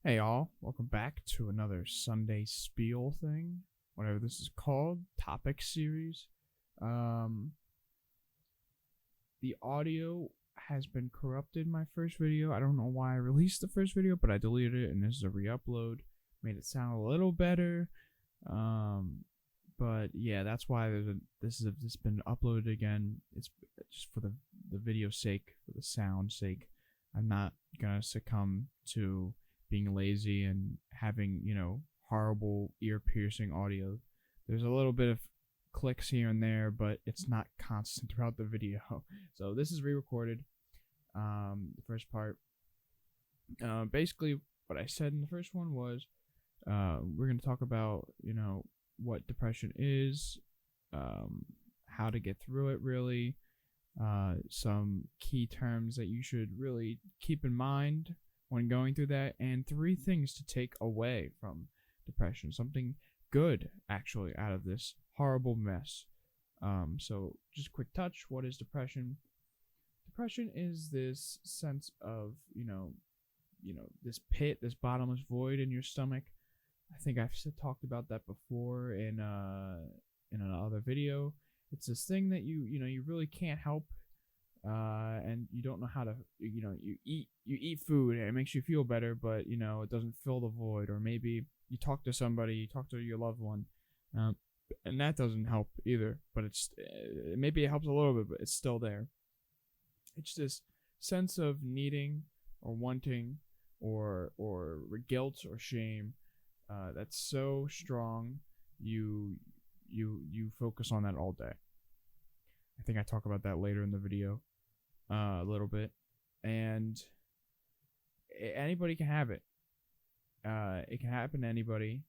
Hey y'all, welcome back to another Sunday spiel thing, whatever this is called, topic series. Um, the audio has been corrupted in my first video. I don't know why I released the first video, but I deleted it and this is a re-upload. Made it sound a little better. But yeah, that's why this has been uploaded again. It's just for the video's sake, for the sound's sake. I'm not gonna succumb to being lazy and having, horrible ear-piercing audio. There's a little bit of clicks here and there, but it's not constant throughout the video. So this is re-recorded. The first part. Basically, what I said in the first one was, we're going to talk about, what depression is, how to get through it, really, some key terms that you should really keep in mind when going through that, and 3 things to take away from depression. Something good, actually, out of this horrible mess. So just a quick touch. What is depression? Depression is this sense of, this pit, this bottomless void in your stomach. I think I've talked about that before in another video. It's this thing that you really can't help, and you don't know how to, you eat food and it makes you feel better, but it doesn't fill the void. Or maybe you talk to somebody, you talk to your loved one, and that doesn't help either. But maybe it helps a little bit, but it's still there. It's this sense of needing or wanting or guilt or shame that's so strong you focus on that all day. I think I talk about that later in the video a little bit. And anybody can have it. It can happen to anybody.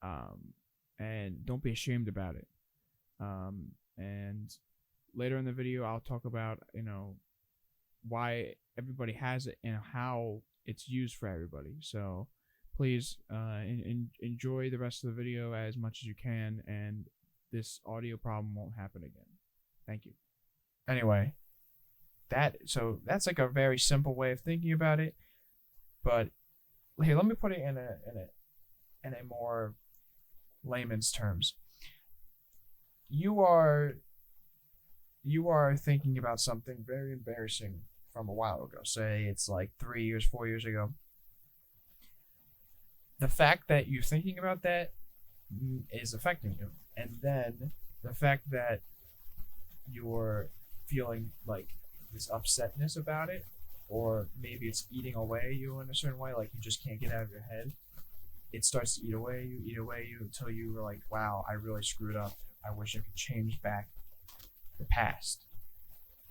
And don't be ashamed about it. And later in the video, I'll talk about, why everybody has it and how it's used for everybody. So please enjoy the rest of the video as much as you can, and this audio problem won't happen again. Thank you. Anyway, that's like a very simple way of thinking about it. But here, let me put it in a more layman's terms. You are thinking about something very embarrassing from a while ago. Say it's like 3 years, 4 years ago. The fact that you're thinking about that is affecting you. And then the fact that you're feeling like this upsetness about it, or maybe it's eating away you in a certain way, like you just can't get out of your head. It starts to eat away you until you were like, wow, I really screwed up. I wish I could change back the past.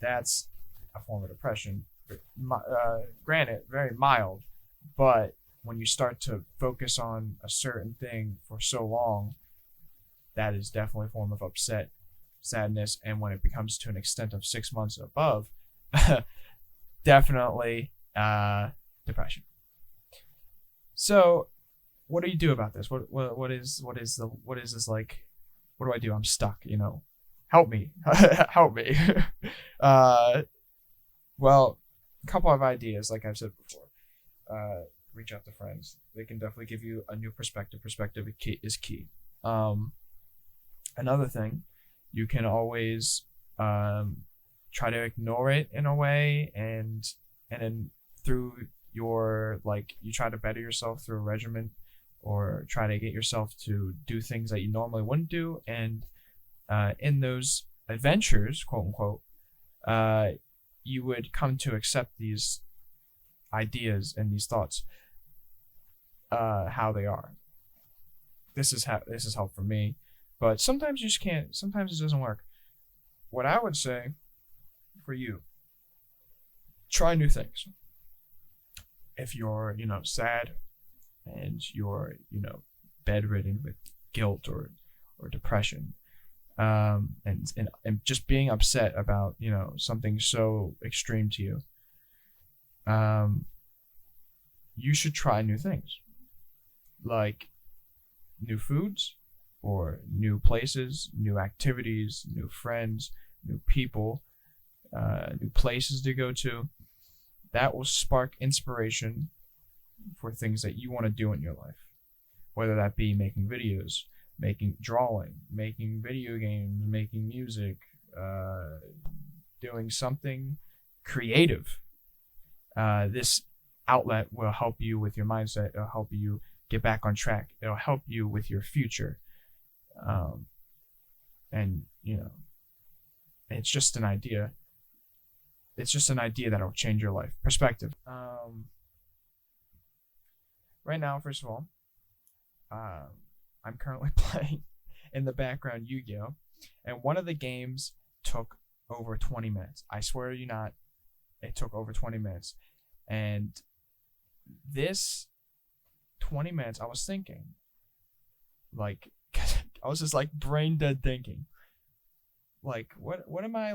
That's a form of depression. Granted, very mild, but when you start to focus on a certain thing for so long, that is definitely a form of upset, sadness, and when it becomes to an extent of 6 months and above, definitely depression. So, what do you do about this? What is this like? What do I do? I'm stuck. Help me, help me. Well, a couple of ideas, like I've said before. Reach out to friends. They can definitely give you a new perspective. Perspective is key. Another thing, you can always try to ignore it in a way, and then through your, you try to better yourself through a regimen, or try to get yourself to do things that you normally wouldn't do, and in those adventures, quote unquote, you would come to accept these ideas and these thoughts how they are. This is helped for me, but sometimes you just can't. Sometimes it doesn't work. What I would say for you, try new things. If you're sad and you're bedridden with guilt or depression, and just being upset about something so extreme to you, you should try new things, like new foods or new places, new activities, new friends, new people, new places to go to. That will spark inspiration for things that you want to do in your life, whether that be making videos, making drawing, making video games, making music, doing something creative. This outlet will help you with your mindset. It'll help you get back on track. It'll help you with your future. And it's just an idea. It's just an idea that'll change your life. Perspective. Right now, first of all, I'm currently playing in the background Yu-Gi-Oh! And one of the games took over 20 minutes. I swear to you not, it took over 20 minutes. And this 20 minutes, I was thinking, like, I was just like brain dead thinking, like, what am I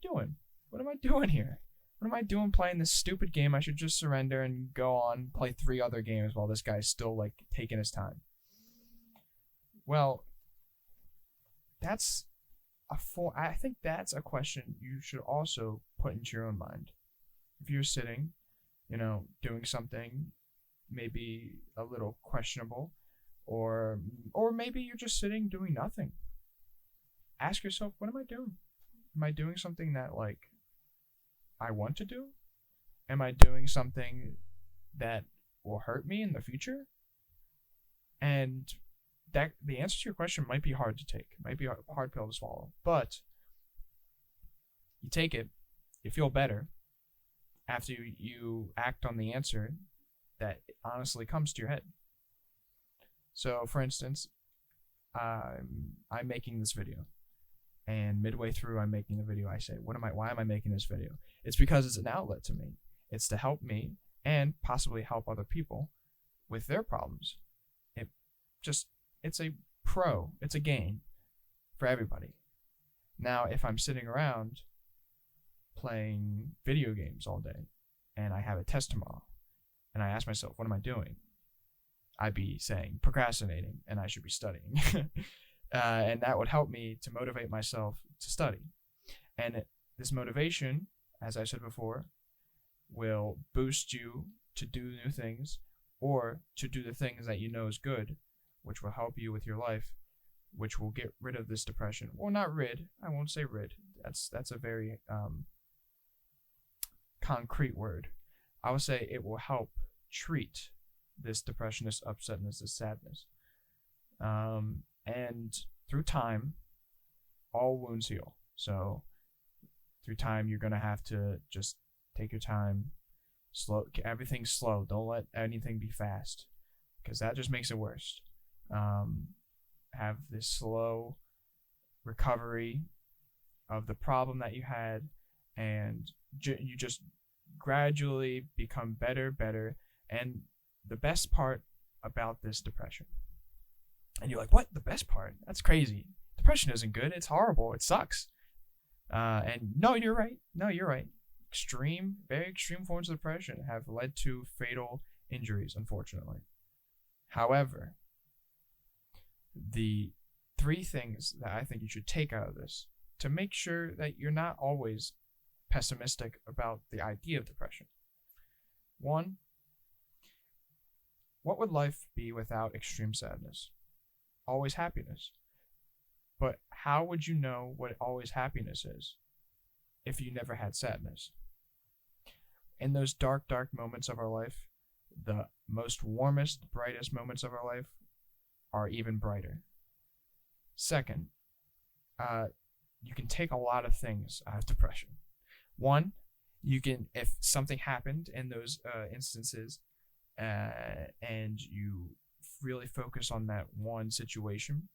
doing? What am I doing here? What am I doing playing this stupid game? I should just surrender and go on, play 3 other games while this guy's still, like, taking his time. Well, I think that's a question you should also put into your own mind. If you're sitting, doing something maybe a little questionable, or maybe you're just sitting doing nothing. Ask yourself, what am I doing? Am I doing something that, like, I want to do? Am I doing something that will hurt me in the future? And that the answer to your question might be hard to take, might be a hard pill to swallow, but you take it, you feel better after you act on the answer that honestly comes to your head. So, for instance, I'm making this video, and midway through I'm making the video, I say, why am I making this video? It's because it's an outlet to me. It's to help me and possibly help other people with their problems. It's a gain for everybody. Now, if I'm sitting around playing video games all day and I have a test tomorrow and I ask myself, what am I doing? I'd be saying procrastinating, and I should be studying. And that would help me to motivate myself to study. And this motivation, as I said before, will boost you to do new things or to do the things that you know is good, which will help you with your life, which will get rid of this depression. Well, not rid. I won't say rid. That's a very concrete word. I would say it will help treat this depression, this upsetness, this sadness. And through time, all wounds heal. So through time, you're going to have to just take your time, everything's slow. Don't let anything be fast, because that just makes it worse. Have this slow recovery of the problem that you had, and you just gradually become better. And the best part about this depression, and you're like, what? The best part? That's crazy. Depression isn't good. It's horrible. It sucks. And no, you're right. Very extreme forms of depression have led to fatal injuries, unfortunately. However, the 3 things that I think you should take out of this to make sure that you're not always pessimistic about the idea of depression. 1, what would life be without extreme sadness? Always happiness. But how would you know what always happiness is if you never had sadness? In those dark moments of our life, the most warmest, brightest moments of our life are even brighter. Second, you can take a lot of things out of depression. 1, you can, if something happened in those instances, and you really focus on that one situation,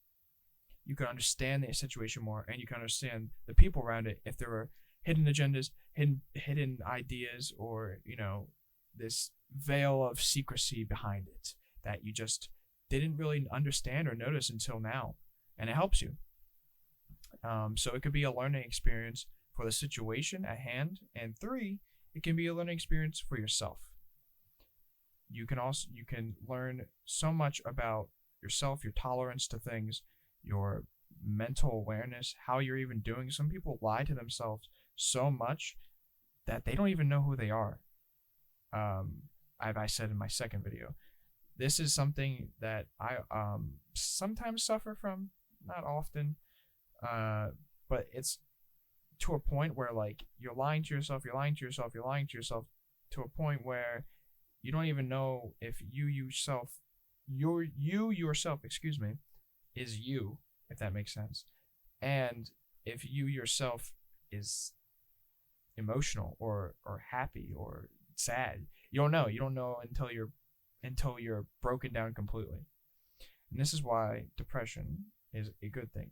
you can understand the situation more, and you can understand the people around it. If there were hidden agendas, hidden ideas, or this veil of secrecy behind it that you just didn't really understand or notice until now, and it helps you. So it could be a learning experience for the situation at hand, and 3, it can be a learning experience for yourself. You can learn so much about yourself, your tolerance to things, your mental awareness, how you're even doing. Some people lie to themselves so much that they don't even know who they are. I said in my second video, this is something that I sometimes suffer from, not often, but it's to a point where like you're lying to yourself to a point where you don't even know if you yourself, excuse me, is you, if that makes sense, and if you yourself is emotional or happy or sad. You don't know until you're broken down completely. And this is why depression is a good thing.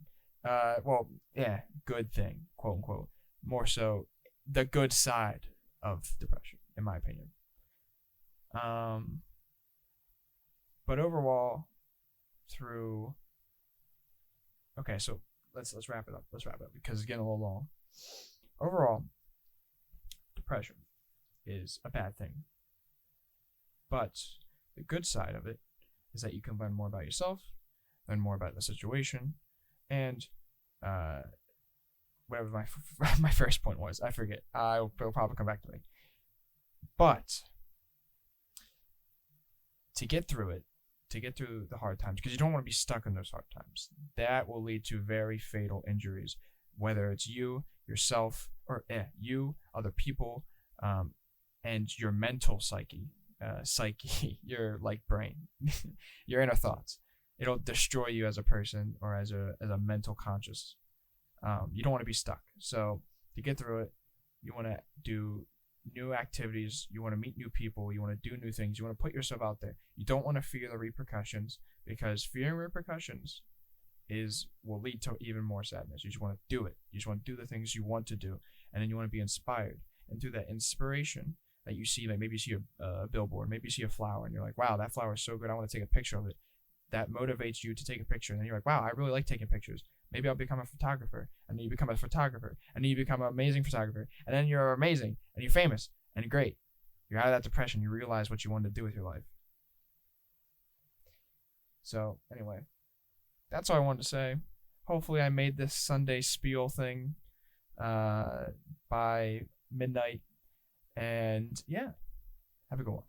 Good thing, quote unquote. More so the good side of depression, in my opinion. But overall, okay, so let's wrap it up. Because it's getting a little long. Overall, depression is a bad thing. But the good side of it is that you can learn more about yourself, learn more about the situation, and whatever my first point was, I forget. It'll probably come back to me. But to get through the hard times, because you don't want to be stuck in those hard times, that will lead to very fatal injuries, whether it's you, yourself, or you, other people, and your mental psyche, your like brain, your inner thoughts. It'll destroy you as a person or as a mental conscious. You don't want to be stuck. So to get through it, you want to do new activities. You want to meet new people. You want to do new things. You want to put yourself out there. You don't want to fear the repercussions, because fearing repercussions will lead to even more sadness. You just want to do it. You just want to do the things you want to do, and then you want to be inspired. And through that inspiration that you see, like maybe you see a billboard, maybe you see a flower, and you're like, wow, that flower is so good, I want to take a picture of it. That motivates you to take a picture, and then you're like, wow, I really like taking pictures. Maybe I'll become a photographer, and then you become a photographer, and then you become an amazing photographer, and then you're amazing, and you're famous, and great. You're out of that depression. You realize what you wanted to do with your life. So anyway, that's all I wanted to say. Hopefully I made this Sunday spiel thing by midnight, and yeah, have a good one.